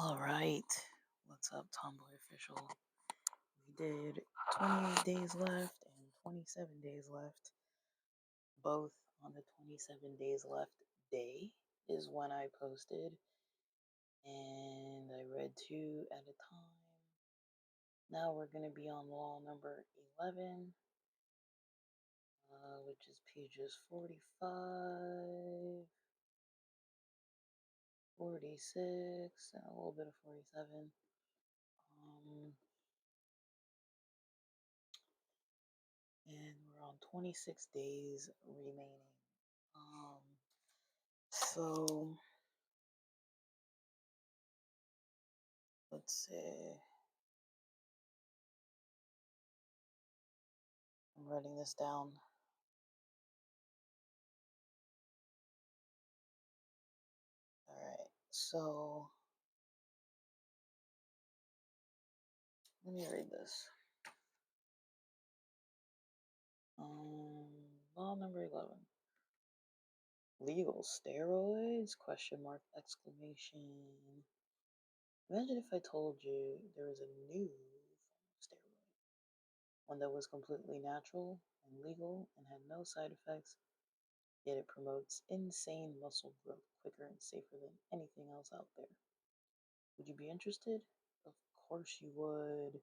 All right. What's up, Tomboy Official? We did 28 days left and 27 days left. Both on the 27 days left day is when I posted, and I read two at a time. Now we're going to be on law number 11, which is pages 45, 46, and a little bit of 47. And we're on 26 days remaining. So let's see. I'm writing this down. All right. So let me read this. Law number 11. Legal steroids? Question mark exclamation. Imagine if I told you there was a new form of steroid, one that was completely natural and legal and had no side effects, yet it promotes insane muscle growth quicker and safer than anything else out there. Would you be interested? Of course you would.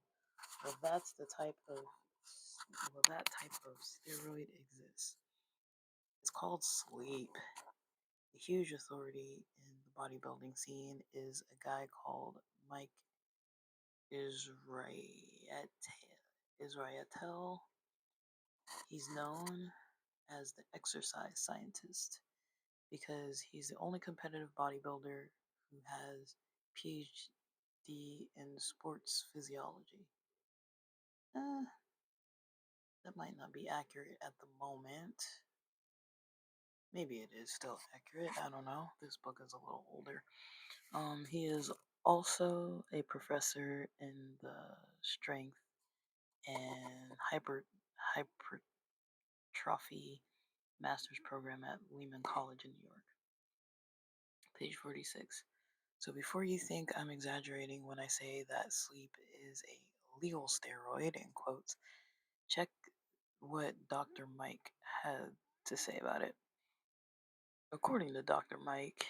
Well, that type of steroid exists. It's called sleep. The huge authority in the bodybuilding scene is a guy called Mike Israetel. He's known as the exercise scientist because he's the only competitive bodybuilder who has PhD in sports physiology. That might not be accurate at the moment. Maybe it is still accurate. I don't know. This book is a little older. He is also a professor in the strength and hypertrophy master's program at Lehman College in New York. Page 46. So before you think I'm exaggerating when I say that sleep is a legal steroid, in quotes, check what Dr. Mike had to say about it. According to Dr. Mike,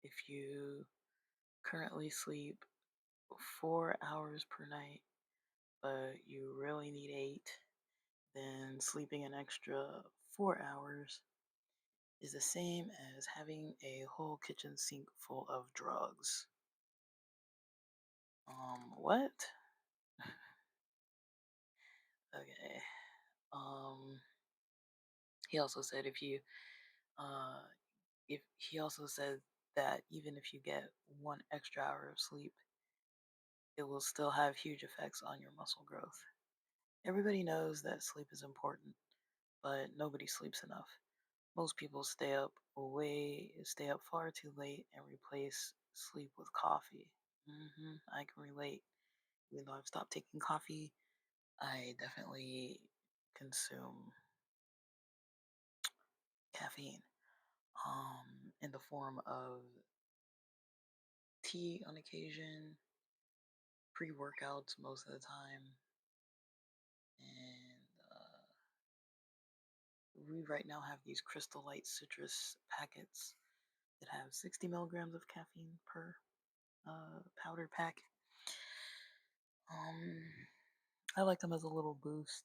if you currently sleep 4 hours per night, but you really need 8, then sleeping an extra 4 hours is the same as having a whole kitchen sink full of drugs. What? Okay. He also said if he also said that even if you get 1 extra hour of sleep, it will still have huge effects on your muscle growth. Everybody knows that sleep is important, but nobody sleeps enough. Most people stay up far too late and replace sleep with coffee. I can relate. Even though I've stopped taking coffee, I definitely consume caffeine in the form of tea on occasion, pre-workouts most of the time, and we right now have these Crystal Light citrus packets that have 60 milligrams of caffeine per powder pack. I like them as a little boost,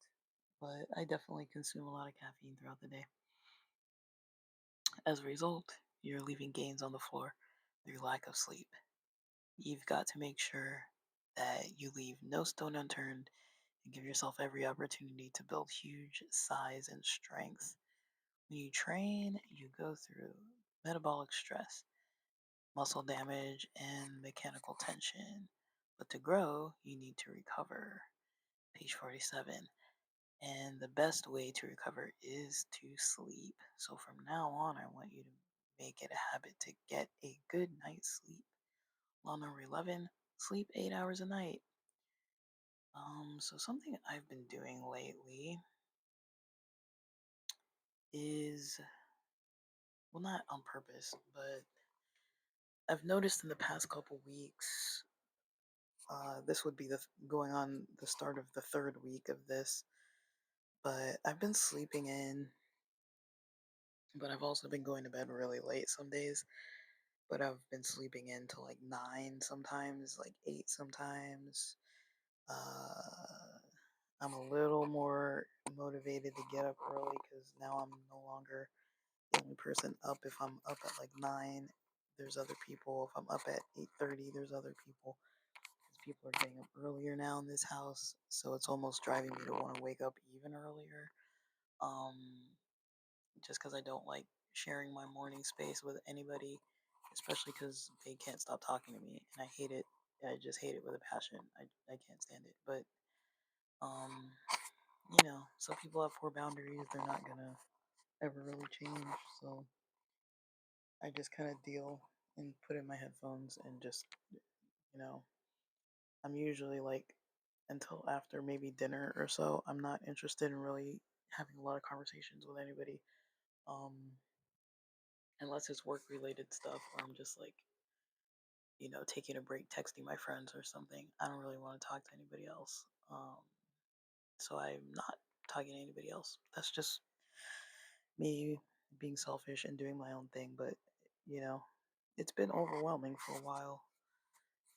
but I definitely consume a lot of caffeine throughout the day. As a result, you're leaving gains on the floor through lack of sleep. You've got to make sure that you leave no stone unturned and give yourself every opportunity to build huge size and strength. When you train, you go through metabolic stress, muscle damage, and mechanical tension. But to grow, you need to recover. Page 47. And the best way to recover is to sleep. So from now on, I want you to make it a habit to get a good night's sleep. Law number 11, sleep 8 hours a night. So something I've been doing lately is, well, not on purpose, but I've noticed in the past couple weeks, this would be going on the start of the third week of this, but I've been sleeping in, but I've also been going to bed really late some days. But I've been sleeping in till like 9 sometimes, like 8 sometimes. Uh, I'm a little more motivated to get up early because now I'm no longer the only person up. If I'm up at like 9, there's other people. If I'm up at 8:30, there's other people. Because people are getting up earlier now in this house, so it's almost driving me to want to wake up even earlier. Um, just because I don't like sharing my morning space with anybody, especially because they can't stop talking to me, and I hate it. I just hate it with a passion. I can't stand it. But um, some people have poor boundaries. They're not gonna ever really change. So I just kind of deal and put in my headphones and just, you know, I'm usually like until after maybe dinner or so. I'm not interested in really having a lot of conversations with anybody. Um, unless it's work related stuff or I'm just like, taking a break, texting my friends or something. I don't really want to talk to anybody else. So I'm not talking to anybody else. That's just me being selfish and doing my own thing. But, you know, it's been overwhelming for a while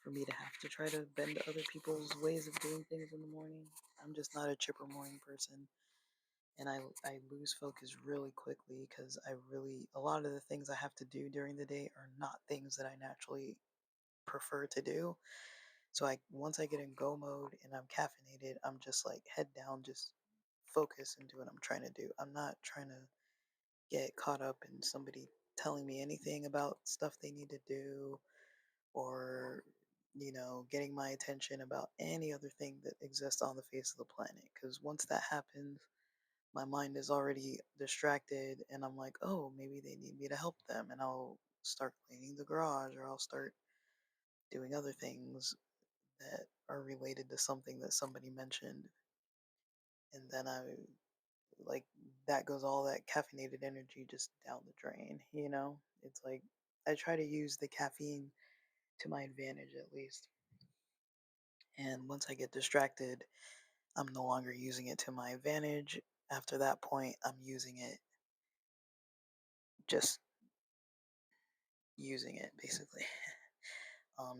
for me to have to try to bend to other people's ways of doing things in the morning. I'm just not a chipper morning person. And I lose focus really quickly because a lot of the things I have to do during the day are not things that I naturally prefer to do. So once I get in go mode and I'm caffeinated, I'm just like head down, just focus and do what I'm trying to do. I'm not trying to get caught up in somebody telling me anything about stuff they need to do or getting my attention about any other thing that exists on the face of the planet. Because once that happens, my mind is already distracted and I'm like, oh, maybe they need me to help them. And I'll start cleaning the garage or I'll start doing other things that are related to something that somebody mentioned. And then like, that goes all that caffeinated energy just down the drain. It's like, I try to use the caffeine to my advantage at least. And once I get distracted, I'm no longer using it to my advantage. After that point, I'm using it, just using it basically.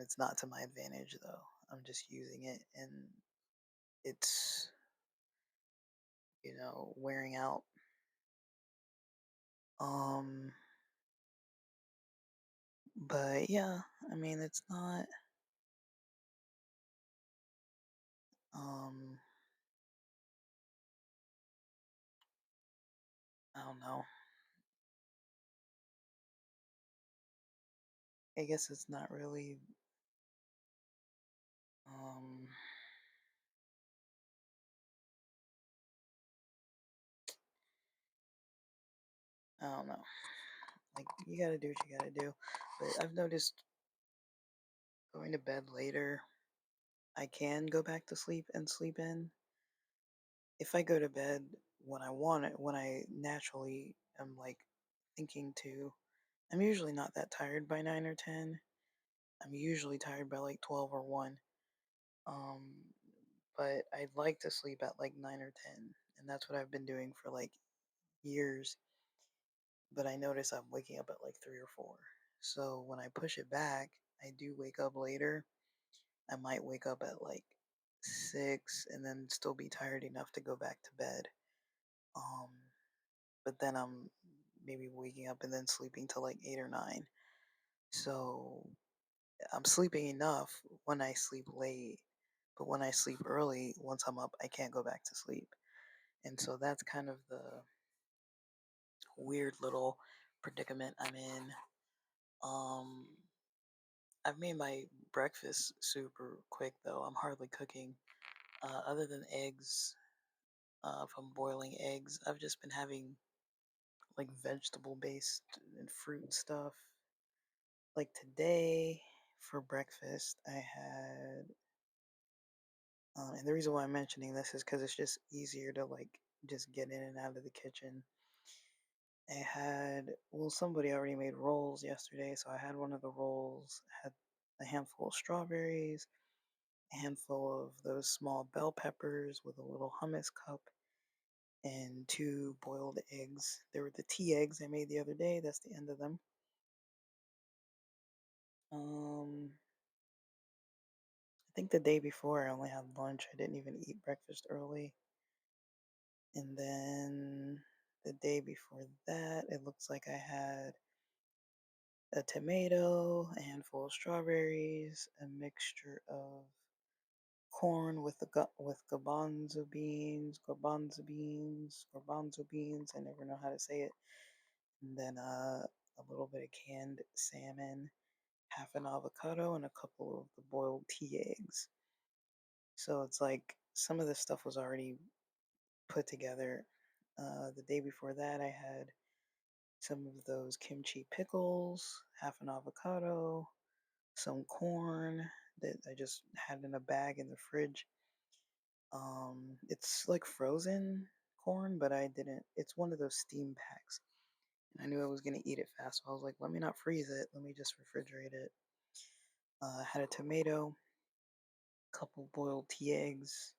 It's not to my advantage though. I'm just using it and it's, wearing out. Um, but yeah, I mean, it's not, um, I don't know. I guess it's not really, um, I don't know. Like, you gotta do what you gotta do. But I've noticed going to bed later, I can go back to sleep and sleep in. If I go to bed when I want it, when I naturally am like thinking to, I'm usually not that tired by 9 or 10. I'm usually tired by like 12 or 1. Um, but I'd like to sleep at like 9 or 10. And that's what I've been doing for like years. But I notice I'm waking up at like 3 or 4. So when I push it back, I do wake up later. I might wake up at like 6 and then still be tired enough to go back to bed. Um, but then I'm maybe waking up and then sleeping till like 8 or 9. So I'm sleeping enough when I sleep late, but when I sleep early, once I'm up, I can't go back to sleep. And so that's kind of the weird little predicament I'm in. Um, I've made my breakfast super quick though. I'm hardly cooking. Other than eggs, if I'm boiling eggs, I've just been having like vegetable based and fruit stuff. Like today for breakfast, I had, and the reason why I'm mentioning this is because it's just easier to like just get in and out of the kitchen. I had, well, somebody already made rolls yesterday, so I had one of the rolls, had a handful of strawberries, a handful of those small bell peppers with a little hummus cup, and two boiled eggs. They were the tea eggs I made the other day. That's the end of them. I think the day before I only had lunch. I didn't even eat breakfast early. And then the day before that, it looks like I had a tomato, a handful of strawberries, a mixture of corn with garbanzo beans. I never know how to say it. And then a little bit of canned salmon, half an avocado, and a couple of the boiled tea eggs. So it's like some of this stuff was already put together. The day before that, I had some of those kimchi pickles, half an avocado, some corn that I just had in a bag in the fridge. It's like frozen corn, but I didn't. It's one of those steam packs. And I knew I was gonna eat it fast, so I was like, let me not freeze it. Let me just refrigerate it. Had a tomato, couple boiled tea eggs,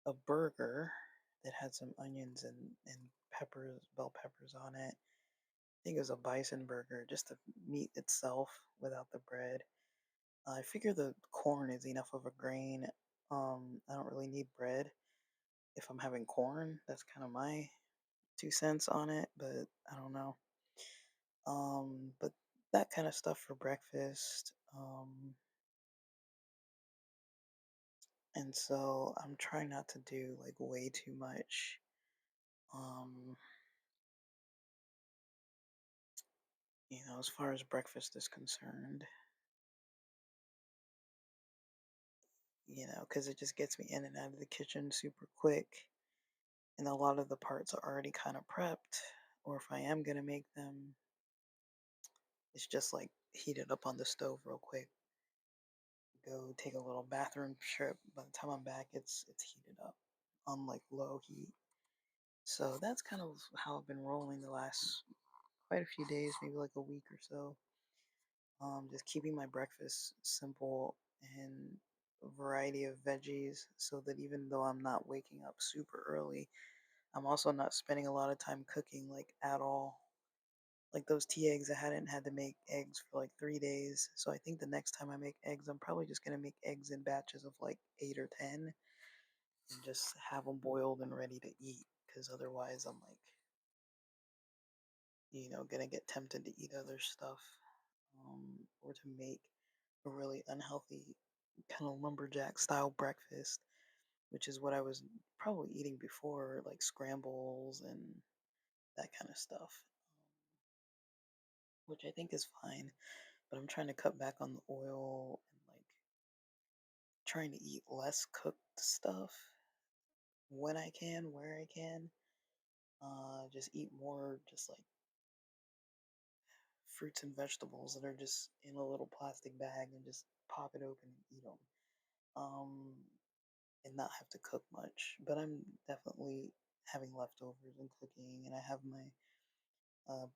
a burger that had some onions and peppers, bell peppers on it. I think it was a bison burger, just the meat itself without the bread. I figure the corn is enough of a grain. I don't really need bread if I'm having corn. That's kind of my 2 cents on it, but I don't know. But that kind of stuff for breakfast. And so I'm trying not to do like way too much. Um, as far as breakfast is concerned, because it just gets me in and out of the kitchen super quick. And a lot of the parts are already kind of prepped. Or if I am going to make them, it's just like heat it up on the stove real quick. Go take a little bathroom trip. By the time I'm back, it's heated up on like low heat. So that's kind of how I've been rolling the last quite a few days, maybe like a week or so. Just keeping my breakfast simple and a variety of veggies so that even though I'm not waking up super early, I'm also not spending a lot of time cooking like at all. Like those tea eggs, I hadn't had to make eggs for like 3 days. So I think the next time I make eggs, I'm probably just gonna make eggs in batches of like 8 or 10 and just have them boiled and ready to eat. Because otherwise, I'm like, gonna get tempted to eat other stuff, or to make a really unhealthy kind of lumberjack style breakfast, which is what I was probably eating before, like scrambles and that kind of stuff, which I think is fine. But I'm trying to cut back on the oil and like trying to eat less cooked stuff when I can, where I can. Just eat more, just like fruits and vegetables that are just in a little plastic bag and just pop it open and eat them. Um, and not have to cook much. But I'm definitely having leftovers and cooking, and I have my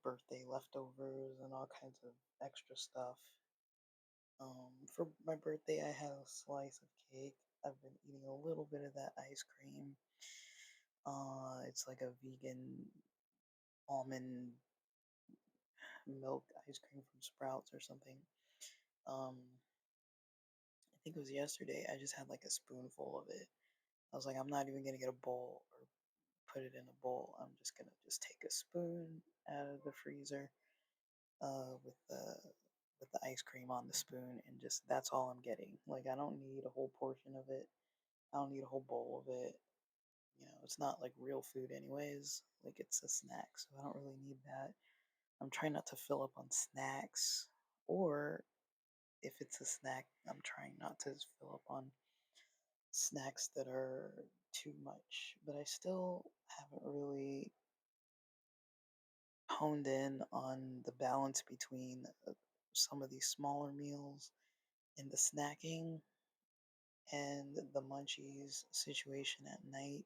birthday leftovers and all kinds of extra stuff. For my birthday, I had a slice of cake. I've been eating a little bit of that ice cream. It's like a vegan almond milk ice cream from Sprouts or something. Um, I think it was yesterday. I just had like a spoonful of it. I was like, I'm not even gonna get a bowl or put it in a bowl. I'm just gonna just take a spoon out of the freezer, with the ice cream on the spoon, and just that's all I'm getting. Like I don't need a whole portion of it. I don't need a whole bowl of it. It's not like real food anyways. Like it's a snack, so I don't really need that. I'm trying not to fill up on snacks, or if it's a snack, I'm trying not to fill up on snacks that are too much. But I still haven't really honed in on the balance between some of these smaller meals and the snacking and the munchies situation at night.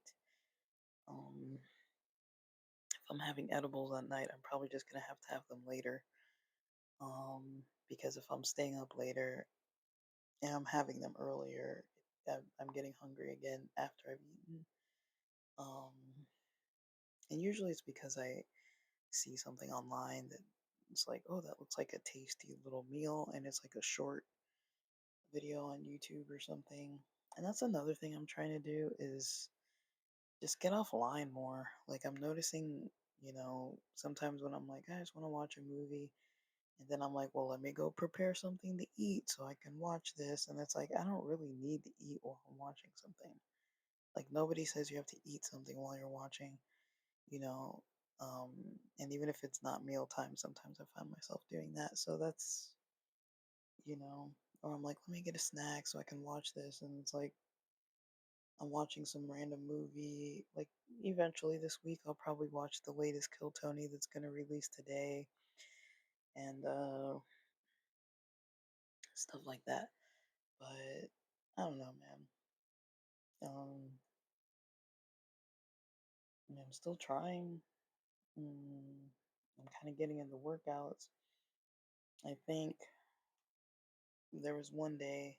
I I'm having edibles at night, I'm probably just gonna have them later. Because if I'm staying up later and I'm having them earlier, I'm getting hungry again after I've eaten. Um, and usually it's because I see something online that it's like, oh, that looks like a tasty little meal, and it's like a short video on YouTube or something. And that's another thing I'm trying to do is just get offline more. Like I'm noticing, sometimes when I'm like, I just want to watch a movie, and then I'm like, well, let me go prepare something to eat so I can watch this. And it's like, I don't really need to eat while I'm watching something. Like nobody says you have to eat something while you're watching, you know. Um, and even if it's not mealtime, sometimes I find myself doing that. So that's, you know, or I'm like, let me get a snack so I can watch this. And it's like, I'm watching some random movie. Like, eventually this week, I'll probably watch the latest Kill Tony that's going to release today and stuff like that. But I don't know, man. Um, I'm still trying. I'm kind of getting into workouts. I think there was one day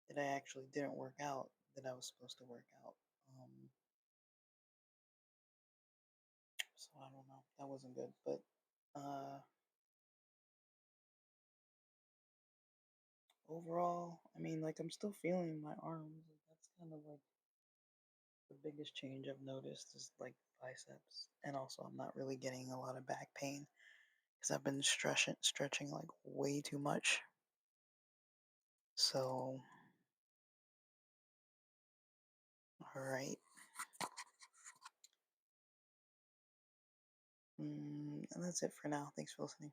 that I actually didn't work out that I was supposed to work out. Um, so I don't know. That wasn't good. But overall, I mean, like I'm still feeling my arms. Like, that's kind of like the biggest change I've noticed is like biceps, and also I'm not really getting a lot of back pain because I've been stretching like way too much. So, all right. And that's it for now. Thanks for listening.